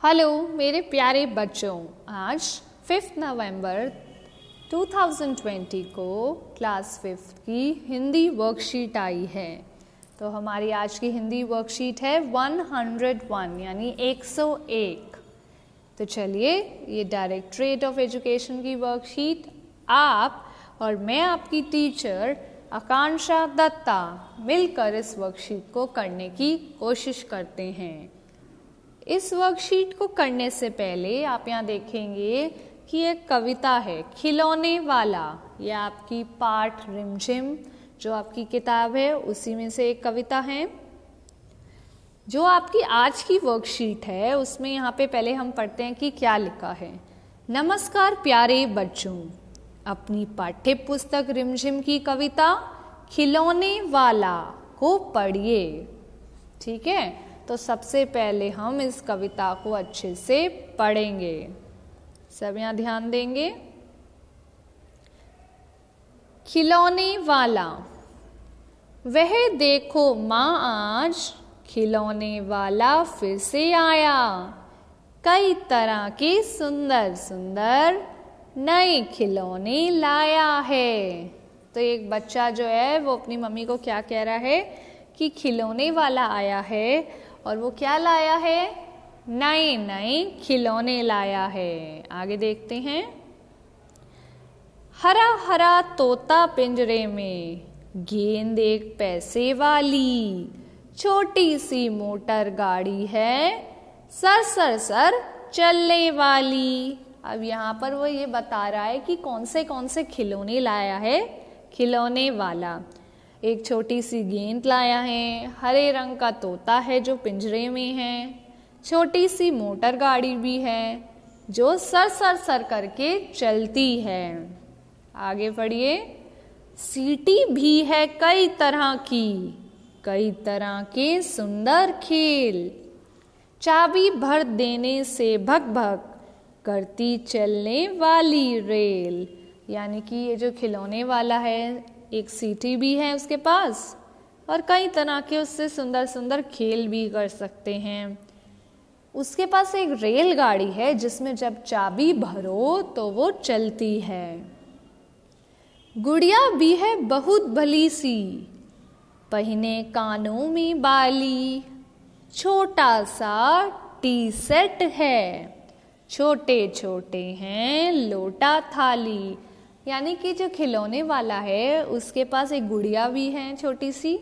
Hello मेरे प्यारे बच्चों, आज 5 नवंबर 2020 को क्लास 5 की हिंदी वर्कशीट आई है। तो हमारी आज की हिंदी वर्कशीट है 101 यानी 101। तो चलिए, ये डायरेक्टरेट ऑफ एजुकेशन की वर्कशीट आप और मैं आपकी टीचर आकांक्षा दत्ता मिलकर इस वर्कशीट को करने की कोशिश करते हैं। इस वर्कशीट को करने से पहले आप यहाँ देखेंगे कि एक कविता है खिलौने वाला। यह आपकी पाठ रिमझिम जो आपकी किताब है उसी में से एक कविता है। जो आपकी आज की वर्कशीट है उसमें यहाँ पे पहले हम पढ़ते हैं कि क्या लिखा है। नमस्कार प्यारे बच्चों, अपनी पाठ्य पुस्तक रिमझिम की कविता खिलौने वाला को पढ़िए। ठीक है, तो सबसे पहले हम इस कविता को अच्छे से पढ़ेंगे। सब यहाँ ध्यान देंगे। खिलौने वाला। वह देखो माँ आज खिलौने वाला फिर से आया, कई तरह के सुंदर सुंदर नए खिलौने लाया है। तो एक बच्चा जो है वो अपनी मम्मी को क्या कह रहा है कि खिलौने वाला आया है, और वो क्या लाया है? नए नए खिलौने लाया है। आगे देखते हैं। हरा हरा तोता पिंजरे में, गेंद एक पैसे वाली, छोटी सी मोटर गाड़ी है, सर सर सर चलने वाली। अब यहाँ पर वो ये बता रहा है कि कौन से खिलौने लाया है खिलौने वाला। एक छोटी सी गेंद लाया है, हरे रंग का तोता है जो पिंजरे में है, छोटी सी मोटर गाड़ी भी है जो सर सर सर करके चलती है। आगे पढ़िए। सीटी भी है कई तरह की, कई तरह के सुंदर खेल, चाबी भर देने से भग भग करती चलने वाली रेल। यानी कि ये जो खिलौने वाला है एक सीटी भी है उसके पास, और कई तरह के उससे सुंदर सुंदर खेल भी कर सकते हैं। उसके पास एक रेलगाड़ी है जिसमें जब चाबी भरो तो वो चलती है। गुड़िया भी है बहुत भली सी, पहने कानों में बाली, छोटा सा टी सेट है, छोटे छोटे हैं लोटा थाली। यानी कि जो खिलौने वाला है उसके पास एक गुड़िया भी है छोटी सी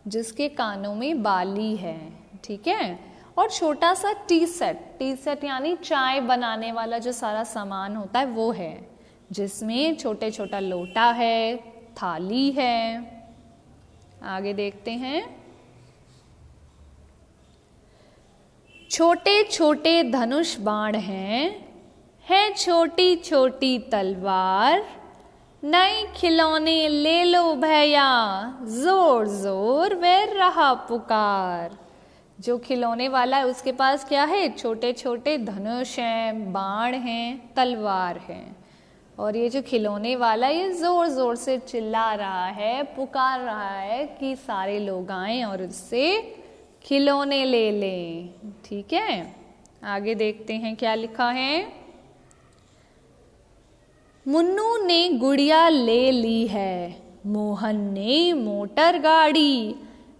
जिसके कानों में बाली है। ठीक है, और छोटा सा टी सेट यानी चाय बनाने वाला जो सारा सामान होता है वो है, जिसमें छोटे छोटा लोटा है, थाली है। आगे देखते हैं। छोटे छोटे धनुष बाण हैं, है छोटी छोटी तलवार, नए खिलौने ले लो भैया, जोर जोर वे रहा पुकार। जो खिलौने वाला है उसके पास क्या है? छोटे छोटे धनुष हैं, बाण हैं, तलवार है। और ये जो खिलौने वाला ये जोर जोर से चिल्ला रहा है, पुकार रहा है कि सारे लोग आएं और उससे खिलौने ले लें। ठीक है, आगे देखते हैं क्या लिखा है। मुन्नू ने गुड़िया ले ली है, मोहन ने मोटर गाड़ी,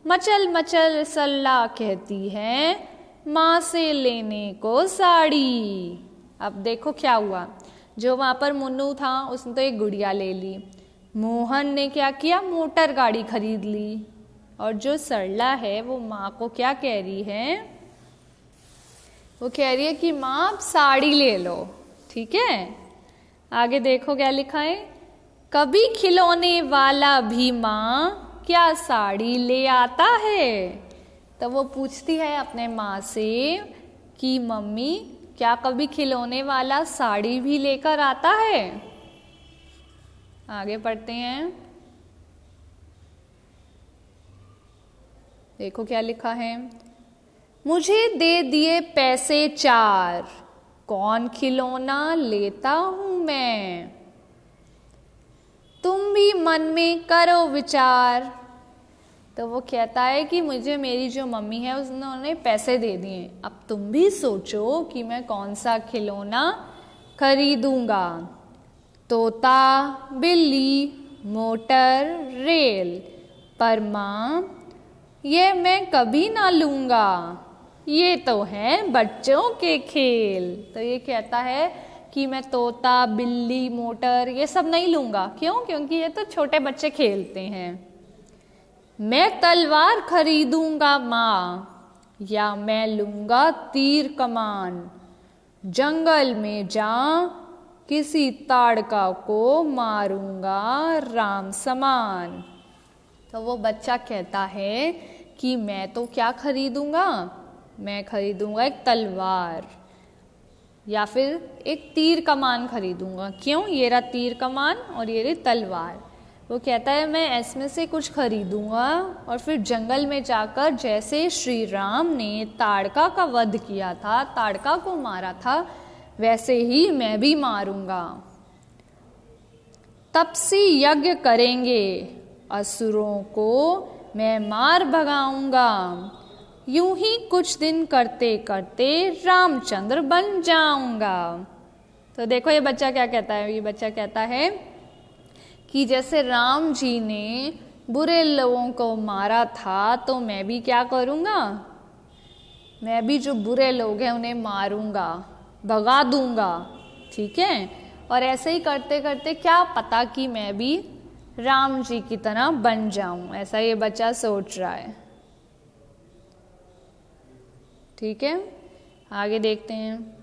मचल मचल सल्ला कहती है, माँ से लेने को साड़ी। अब देखो क्या हुआ। जो वहाँ पर मुन्नू था उसने तो एक गुड़िया ले ली, मोहन ने क्या किया? मोटर गाड़ी खरीद ली, और जो सरला है वो माँ को क्या कह रही है? वो कह रही है कि माँ आप साड़ी ले लो। ठीक है, आगे देखो क्या लिखा है। कभी खिलौने वाला भी माँ क्या साड़ी ले आता है। तो वो पूछती है अपने माँ से कि मम्मी क्या कभी खिलौने वाला साड़ी भी लेकर आता है। आगे पढ़ते हैं। देखो क्या लिखा है। मुझे दे दिए पैसे 4, कौन खिलौना लेता हूं मैं। तुम भी मन में करो विचार, तो वो कहता है कि मुझे मेरी जो मम्मी है उन्होंने पैसे दे दिए, अब तुम भी सोचो कि मैं कौन सा खिलौना खरीदूंगा। तोता, बिल्ली, मोटर, रेल, पर माँ ये मैं कभी ना लूँगा, ये तो हैं बच्चों के खेल। तो ये कहता है कि मैं तोता, बिल्ली, मोटर ये सब नहीं लूँगा। क्यों? क्योंकि ये तो छोटे बच्चे खेलते हैं। मैं तलवार खरीदूंगा माँ, या मैं लूँगा तीर कमान, जंगल में जा किसी ताड़का को मारूंगा राम समान। तो वो बच्चा कहता है कि मैं तो क्या खरीदूंगा, मैं खरीदूंगा एक तलवार या फिर एक तीर कमान खरीदूंगा। क्यों? ये रहा तीर कमान और ये रही तलवार। वो कहता है मैं इसमें से कुछ खरीदूंगा और फिर जंगल में जाकर जैसे श्री राम ने ताड़का का वध किया था, ताड़का को मारा था, वैसे ही मैं भी मारूंगा। तपसी यज्ञ करेंगे, असुरों को मैं मार भगाऊंगा, यूं ही कुछ दिन करते करते रामचंद्र बन जाऊंगा। तो देखो ये बच्चा क्या कहता है, ये बच्चा कहता है कि जैसे राम जी ने बुरे लोगों को मारा था तो मैं भी क्या करूँगा, मैं भी जो बुरे लोग हैं उन्हें मारूंगा, भगा दूंगा। ठीक है, और ऐसे ही करते करते क्या पता कि मैं भी राम जी की तरह बन जाऊं, ऐसा ये बच्चा सोच रहा है। ठीक है, आगे देखते हैं।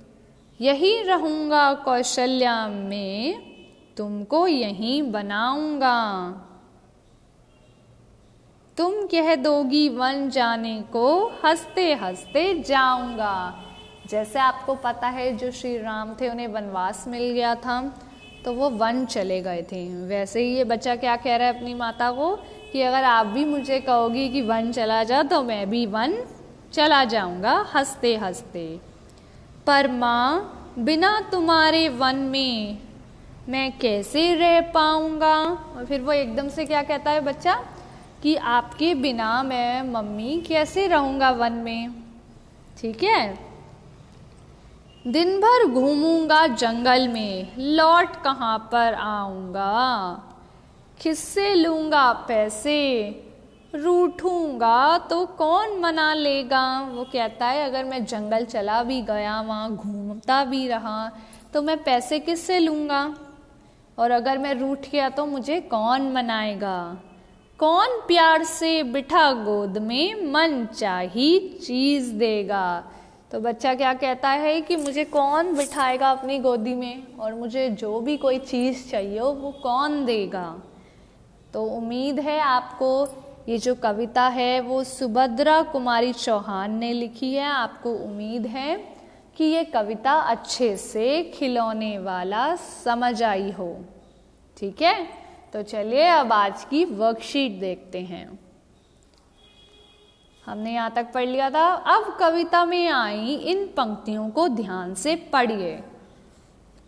यही रहूंगा कौशल्या में, तुमको यहीं बनाऊंगा, तुम कह दोगी वन जाने को, हंसते हंसते जाऊंगा। जैसे आपको पता है जो श्री राम थे उन्हें वनवास मिल गया था तो वो वन चले गए थे, वैसे ही ये बच्चा क्या कह रहा है अपनी माता को कि अगर आप भी मुझे कहोगी कि वन चला जा तो मैं भी वन चला जाऊंगा हंसते हंसते। पर माँ बिना तुम्हारे वन में मैं कैसे रह पाऊंगा। और फिर वो एकदम से क्या कहता है बच्चा कि आपके बिना मैं मम्मी कैसे रहूंगा वन में। ठीक है, दिन भर घूमूंगा जंगल में, लौट कहाँ पर आऊंगा, किससे लूंगा पैसे, रूठूंगा तो कौन मना लेगा। वो कहता है अगर मैं जंगल चला भी गया, वहाँ घूमता भी रहा, तो मैं पैसे किससे लूंगा, और अगर मैं रूठ गया तो मुझे कौन मनाएगा। कौन प्यार से बिठा गोद में, मन चाही चीज देगा। तो बच्चा क्या कहता है कि मुझे कौन बिठाएगा अपनी गोदी में, और मुझे जो भी कोई चीज़ चाहिए हो वो कौन देगा। तो उम्मीद है आपको ये जो कविता है वो सुभद्रा कुमारी चौहान ने लिखी है। आपको उम्मीद है कि ये कविता अच्छे से खिलौने वाला समझ आई हो। ठीक है, तो चलिए अब आज की वर्कशीट देखते हैं। हमने यहाँ तक पढ़ लिया था। अब कविता में आई इन पंक्तियों को ध्यान से पढ़िए।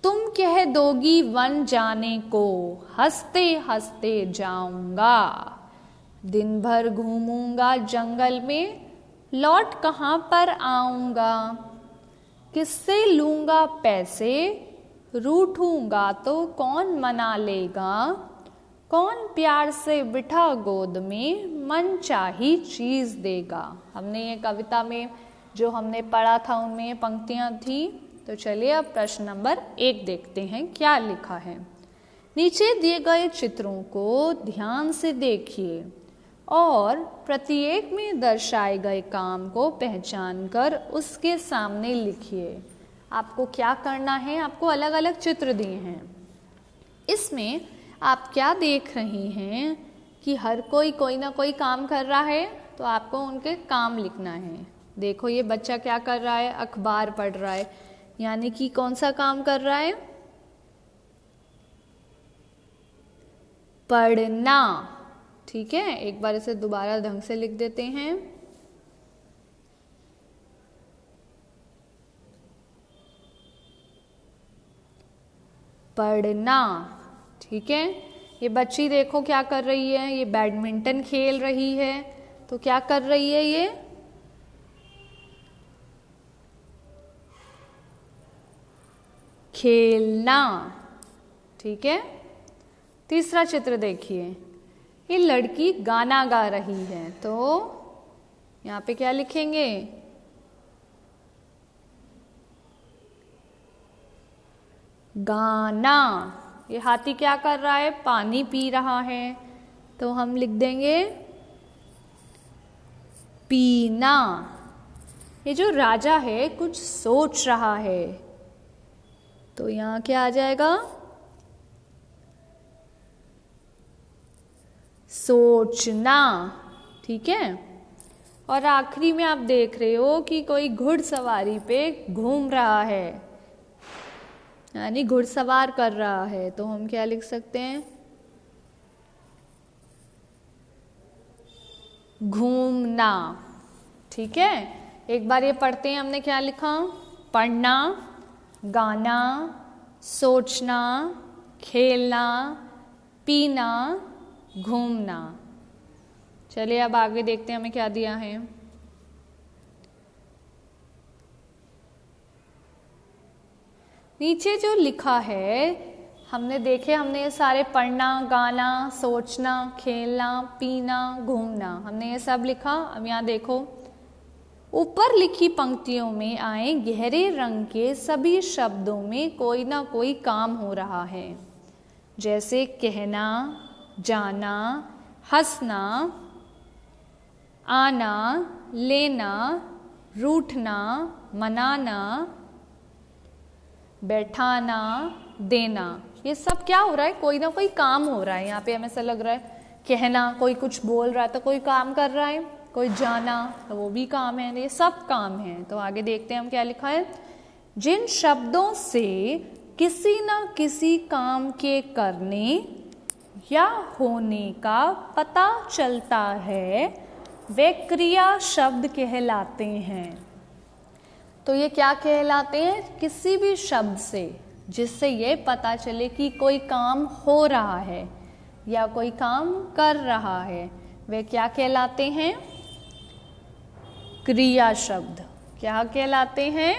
तुम कह दोगी वन जाने को, हंसते हंसते जाऊंगा, दिन भर घूमूंगा जंगल में, लौट कहाँ पर आऊंगा, किससे लूंगा पैसे, रूठूंगा तो कौन मना लेगा, कौन प्यार से बिठा गोद में, मन चाही चीज देगा। हमने ये कविता में जो हमने पढ़ा था उनमें ये पंक्तियां थी। तो चलिए अब प्रश्न नंबर 1 देखते हैं क्या लिखा है। नीचे दिए गए चित्रों को ध्यान से देखिए और प्रत्येक में दर्शाए गए काम को पहचान कर उसके सामने लिखिए। आपको क्या करना है, आपको अलग अलग चित्र दिए हैं, इसमें आप क्या देख रही हैं कि हर कोई ना कोई काम कर रहा है, तो आपको उनके काम लिखना है। देखो ये बच्चा क्या कर रहा है, अखबार पढ़ रहा है, यानी कि कौन सा काम कर रहा है, पढ़ना। ठीक है, एक बार इसे दोबारा ढंग से लिख देते हैं। पढ़ना। ठीक है, ये बच्ची देखो क्या कर रही है, ये बैडमिंटन खेल रही है। तो क्या कर रही है ये? खेलना। ठीक है। तीसरा चित्र देखिए, ये लड़की गाना गा रही है, तो यहाँ पे क्या लिखेंगे? गाना। ये हाथी क्या कर रहा है? पानी पी रहा है, तो हम लिख देंगे पीना। ये जो राजा है कुछ सोच रहा है, तो यहाँ क्या आ जाएगा? सोचना। ठीक है। और आखिरी में आप देख रहे हो कि कोई घुड़सवारी पे घूम रहा है, यानी घुड़सवार कर रहा है, तो हम क्या लिख सकते हैं? घूमना। ठीक है। एक बार ये पढ़ते हैं, हमने क्या लिखा? पढ़ना, गाना, सोचना, खेलना, पीना, घूमना। चलिए अब आगे देखते हैं हमें क्या दिया है। नीचे जो लिखा है हमने देखे, हमने ये सारे पढ़ना, गाना, सोचना, खेलना, पीना, घूमना, हमने ये सब लिखा। अब यहाँ देखो, ऊपर लिखी पंक्तियों में आए गहरे रंग के सभी शब्दों में कोई ना कोई काम हो रहा है, जैसे कहना, जाना, हंसना, आना, लेना, रूठना, मनाना, बैठाना, देना। ये सब क्या हो रहा है? कोई ना कोई काम हो रहा है। यहाँ पे हमें ऐसा लग रहा है कहना, कोई कुछ बोल रहा है तो कोई काम कर रहा है, कोई जाना तो वो भी काम है, ये सब काम है। तो आगे देखते हैं हम क्या लिखा है। जिन शब्दों से किसी ना किसी काम के करने या होने का पता चलता है वे क्रिया शब्द कहलाते हैं। तो ये क्या कहलाते हैं? किसी भी शब्द से जिससे ये पता चले कि कोई काम हो रहा है या कोई काम कर रहा है, वे क्या कहलाते हैं? क्रिया शब्द। क्या कहलाते हैं?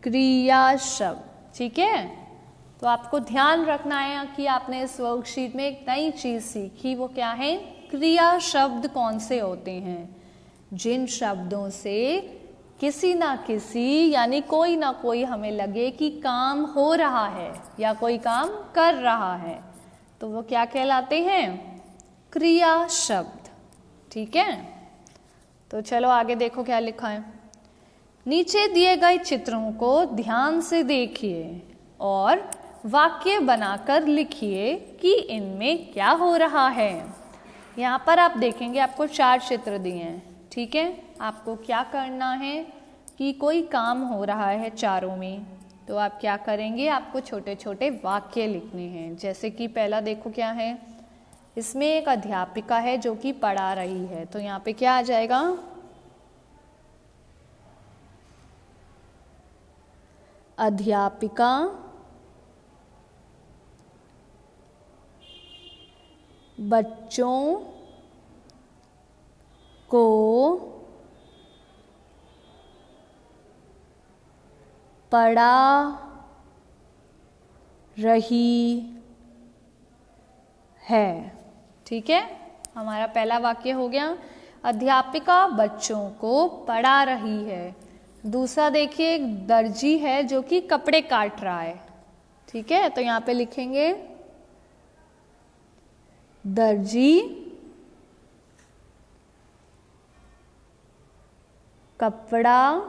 क्रिया शब्द। ठीक है। तो आपको ध्यान रखना है कि आपने इस वर्कशीट में एक नई चीज सीखी, वो क्या है? क्रिया शब्द कौन से होते हैं? जिन शब्दों से किसी ना किसी, यानी कोई ना कोई हमें लगे कि काम हो रहा है या कोई काम कर रहा है, तो वो क्या कहलाते हैं? क्रिया शब्द। ठीक है। तो चलो आगे देखो क्या लिखा है। नीचे दिए गए चित्रों को ध्यान से देखिए और वाक्य बनाकर लिखिए कि इनमें क्या हो रहा है। यहाँ पर आप देखेंगे आपको 4 चित्र दिए हैं। ठीक है। आपको क्या करना है कि कोई काम हो रहा है चारों में, तो आप क्या करेंगे? आपको छोटे छोटे वाक्य लिखने हैं। जैसे कि पहला देखो क्या है, इसमें एक अध्यापिका है जो कि पढ़ा रही है, तो यहाँ पे क्या आ जाएगा? अध्यापिका बच्चों को पढ़ा रही है। ठीक है। हमारा पहला वाक्य हो गया, अध्यापिका बच्चों को पढ़ा रही है। दूसरा देखिए, एक दर्जी है जो कि कपड़े काट रहा है। ठीक है। तो यहाँ पे लिखेंगे दर्जी कपड़ा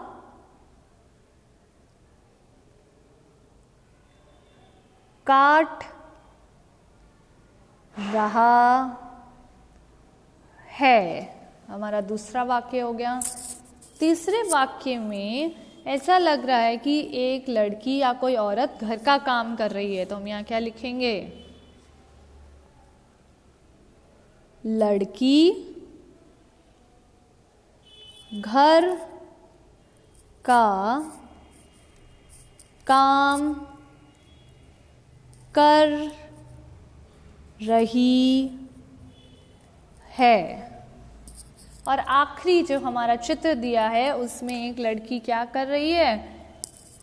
काट रहा है। हमारा दूसरा वाक्य हो गया। तीसरे वाक्य में ऐसा लग रहा है कि एक लड़की या कोई औरत घर का काम कर रही है, तो हम यहाँ क्या लिखेंगे? लड़की घर का काम कर रही है। और आखिरी जो हमारा चित्र दिया है उसमें एक लड़की क्या कर रही है,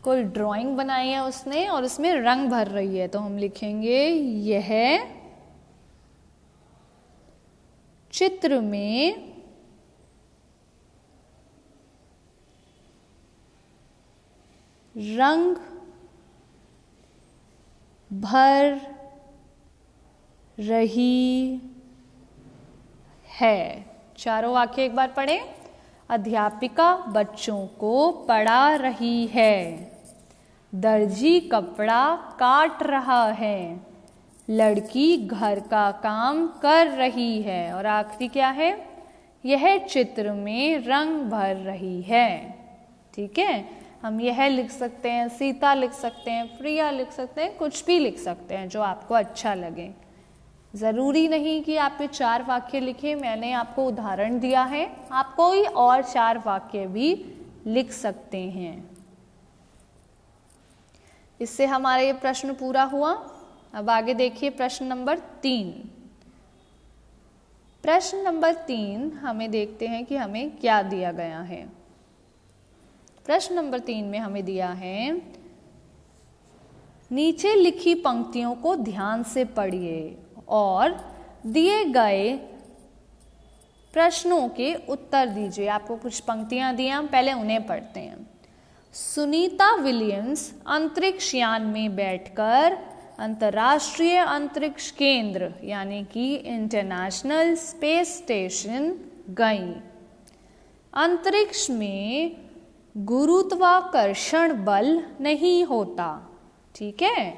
कोई ड्राइंग बनाई है उसने और उसमें रंग भर रही है। तो हम लिखेंगे यह चित्र में रंग भर रही है। चारों वाक्य एक बार पढ़ें। अध्यापिका बच्चों को पढ़ा रही है, दर्जी कपड़ा काट रहा है, लड़की घर का काम कर रही है और आखिरी क्या है, यह चित्र में रंग भर रही है। ठीक है, हम यह लिख सकते हैं, सीता लिख सकते हैं, प्रिया लिख सकते हैं, कुछ भी लिख सकते हैं जो आपको अच्छा लगे। ज़रूरी नहीं कि आप ये 4 वाक्य लिखें, मैंने आपको उदाहरण दिया है, आप कोई और 4 वाक्य भी लिख सकते हैं। इससे हमारा ये प्रश्न पूरा हुआ। अब आगे देखिए प्रश्न नंबर 3। प्रश्न नंबर 3 हमें देखते हैं कि हमें क्या दिया गया है। प्रश्न नंबर 3 में हमें दिया है, नीचे लिखी पंक्तियों को ध्यान से पढ़िए और दिए गए प्रश्नों के उत्तर दीजिए। आपको कुछ पंक्तियां दी, हम पहले उन्हें पढ़ते हैं। सुनीता विलियम्स अंतरिक्ष यान में बैठकर अंतर्राष्ट्रीय अंतरिक्ष केंद्र यानी कि इंटरनेशनल स्पेस स्टेशन गई। अंतरिक्ष में गुरुत्वाकर्षण बल नहीं होता। ठीक है,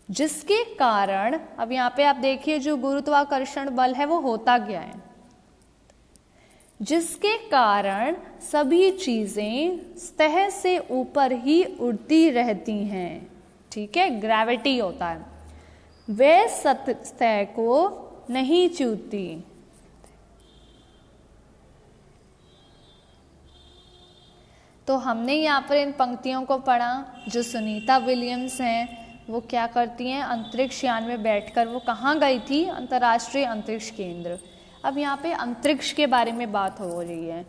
जिसके कारण, अब यहाँ पे आप देखिए जो गुरुत्वाकर्षण बल है वो होता क्या है, जिसके कारण सभी चीजें सतह से ऊपर ही उड़ती रहती हैं। ठीक है, ग्रेविटी होता है, वे सतह को नहीं छूती। तो हमने यहाँ पर इन पंक्तियों को पढ़ा। जो सुनीता विलियम्स हैं वो क्या करती हैं, अंतरिक्ष यान में बैठकर वो कहाँ गई थी, अंतर्राष्ट्रीय अंतरिक्ष केंद्र। अब यहाँ पे अंतरिक्ष के बारे में बात हो रही है।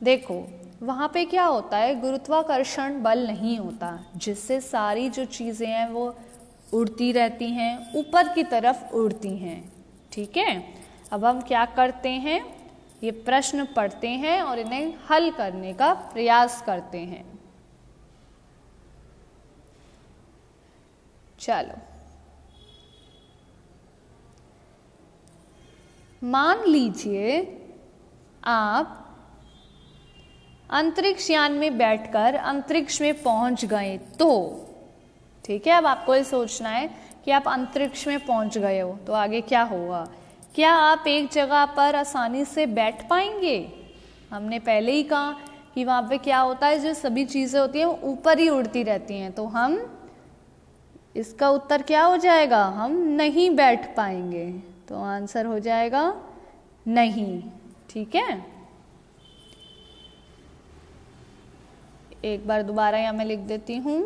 देखो वहाँ पे क्या होता है, गुरुत्वाकर्षण बल नहीं होता, जिससे सारी जो चीज़ें हैं वो उड़ती रहती हैं, ऊपर की तरफ उड़ती हैं। ठीक है, अब हम क्या करते हैं, ये प्रश्न पढ़ते हैं और इन्हें हल करने का प्रयास करते हैं। चलो, मान लीजिए आप अंतरिक्ष यान में बैठकर अंतरिक्ष में पहुंच गए तो, ठीक है, अब आपको ये सोचना है कि आप अंतरिक्ष में पहुंच गए हो तो आगे क्या होगा। क्या आप एक जगह पर आसानी से बैठ पाएंगे? हमने पहले ही कहा कि वहाँ पे क्या होता है, जो सभी चीज़ें होती हैं वो ऊपर ही उड़ती रहती हैं। तो हम, इसका उत्तर क्या हो जाएगा, हम नहीं बैठ पाएंगे। तो आंसर हो जाएगा नहीं। ठीक है, एक बार दोबारा यहाँ मैं लिख देती हूँ,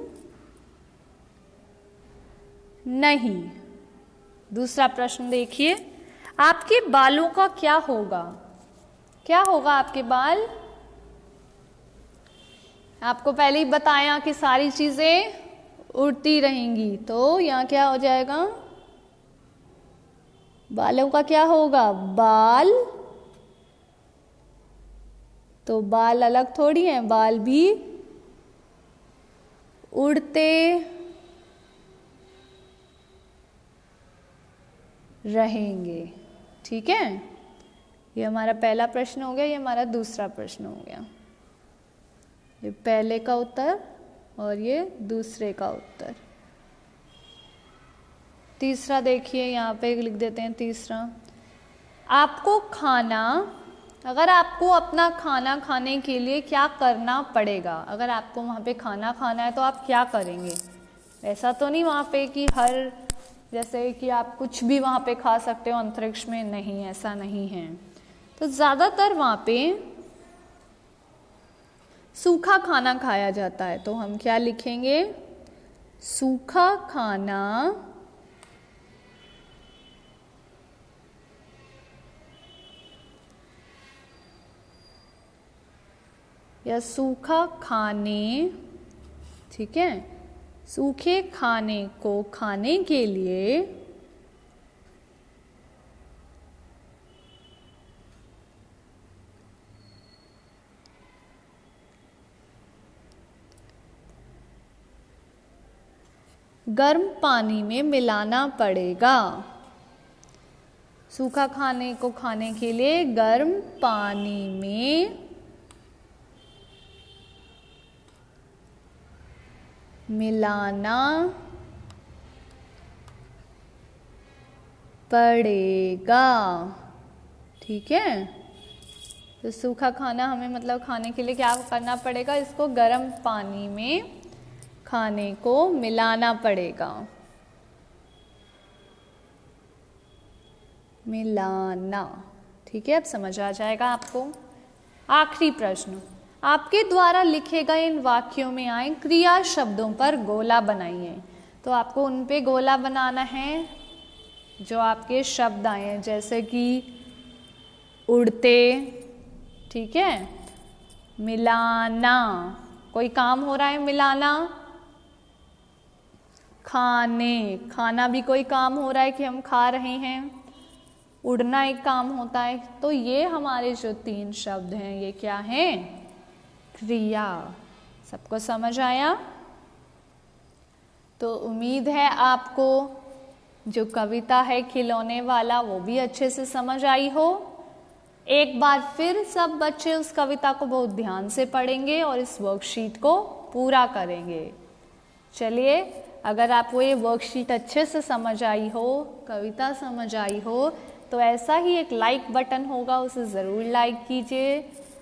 नहीं। दूसरा प्रश्न देखिए, आपके बालों का क्या होगा? क्या होगा आपके बाल? आपको पहले ही बताया कि सारी चीजें उड़ती रहेंगी, तो यहाँ क्या हो जाएगा, बालों का क्या होगा, बाल। तो बाल अलग थोड़ी हैं, बाल भी उड़ते रहेंगे। ठीक है, ये हमारा पहला प्रश्न हो गया, ये हमारा दूसरा प्रश्न हो गया। ये पहले का उत्तर और ये दूसरे का उत्तर। तीसरा देखिए, यहाँ पे लिख देते हैं तीसरा, आपको खाना, अगर आपको अपना खाना खाने के लिए क्या करना पड़ेगा, अगर आपको वहाँ पे खाना खाना है तो आप क्या करेंगे? ऐसा तो नहीं वहाँ पे कि हर, जैसे कि आप कुछ भी वहाँ पे खा सकते हो अंतरिक्ष में, नहीं, ऐसा नहीं है। तो ज़्यादातर वहाँ पे सूखा खाना खाया जाता है। तो हम क्या लिखेंगे, सूखा खाना या सूखा खाने, ठीक है, सूखे खाने को खाने के लिए गर्म पानी में मिलाना पड़ेगा। सूखा खाने को खाने के लिए गर्म पानी में मिलाना पड़ेगा, ठीक है। तो सूखा खाना हमें मतलब खाने के लिए क्या करना पड़ेगा, इसको गर्म पानी में खाने को मिलाना पड़ेगा, मिलाना, ठीक है। अब समझ आ जाएगा आपको। आखिरी प्रश्न, आपके द्वारा लिखे गए इन वाक्यों में आए क्रिया शब्दों पर गोला बनाइए। तो आपको उन पे गोला बनाना है जो आपके शब्द आए हैं, जैसे कि उड़ते, ठीक है, मिलाना, कोई काम हो रहा है मिलाना, खाने, खाना भी कोई काम हो रहा है कि हम खा रहे हैं, उड़ना एक काम होता है। तो ये हमारे जो 3 शब्द हैं ये क्या हैं, क्रिया। सबको समझ आया? तो उम्मीद है आपको जो कविता है खिलौने वाला वो भी अच्छे से समझ आई हो। एक बार फिर सब बच्चे उस कविता को बहुत ध्यान से पढ़ेंगे और इस वर्कशीट को पूरा करेंगे। चलिए, अगर आपको ये वर्कशीट अच्छे से समझ आई हो, कविता समझ आई हो, तो ऐसा ही एक लाइक बटन होगा, उसे ज़रूर लाइक कीजिए,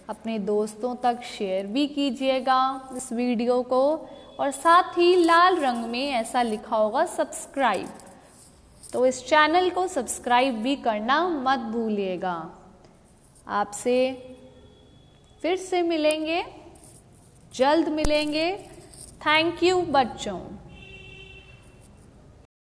अपने दोस्तों तक शेयर भी कीजिएगा इस वीडियो को, और साथ ही लाल रंग में ऐसा लिखा होगा सब्सक्राइब, तो इस चैनल को सब्सक्राइब भी करना मत भूलिएगा। आपसे फिर से मिलेंगे, जल्द मिलेंगे। थैंक यू बच्चों।